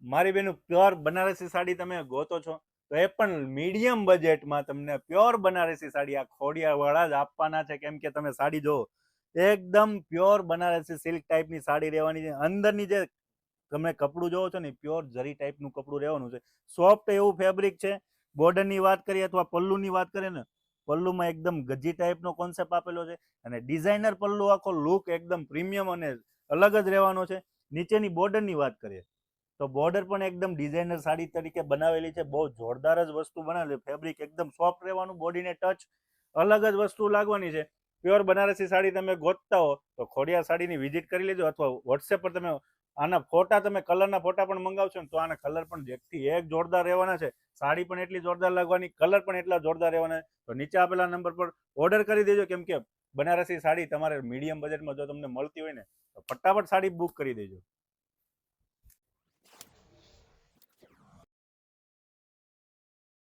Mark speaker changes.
Speaker 1: મારી બેન પ્યોર બનારસી સાડી તમે ગોતો છો તો એ પણ મીડિયમ બજેટમાં તમને પ્યોર બનારસી સાડી આ ખોડિયાવાળા જ આપવાના છે. કેમ કે તમે સાડી જો એકદમ પ્યોર બનારસી સિલ્ક ટાઈપની સાડી રહેવાની છે. અંદરની જે તમે કપડું જોવો છો ને પ્યોર જરી ટાઈપનું કપડું રહેવાનું છે. સોફ્ટ એવું ફેબ્રિક છે. બોર્ડરની વાત કરીએ અથવા પલ્લુની વાત કરીએ ને, પલ્લુમાં એકદમ ગજી ટાઈપનો કોન્સેપ્ટ આપેલો છે અને ડિઝાઇનર પલ્લુ, આખો લુક એકદમ પ્રીમિયમ અને અલગ જ રહેવાનો છે. નીચેની બોર્ડરની વાત કરીએ તો બોર્ડર પણ એકદમ ડિઝાઇનર સાડી તરીકે બનાવેલી છે. બહુ જોરદાર જ વસ્તુ બનાવેલી. ફેબ્રિક એકદમ સોફ્ટ રહેવાનું, બોડીને ટચ અલગ જ વસ્તુ લાગવાની છે. પ્યોર બનારસી સાડી તમે ગોતતા હો તો ખોડિયાર સાડીની વિઝિટ કરી લેજો, અથવા વોટ્સએપ પર તમે આના ફોટા, તમે કલરના ફોટા પણ મંગાવશો ને તો આના કલર પણ એકથી એક જોરદાર રહેવાના છે. સાડી પણ એટલી જોરદાર લાગવાની, કલર પણ એટલા જોરદાર રહેવાના. તો નીચે આપેલા નંબર પર ઓર્ડર કરી દેજો. કેમ કે બનારસી સાડી તમારે મીડિયમ બજેટમાં જો તમને મળતી હોય ને તો ફટાફટ સાડી બુક કરી દેજો.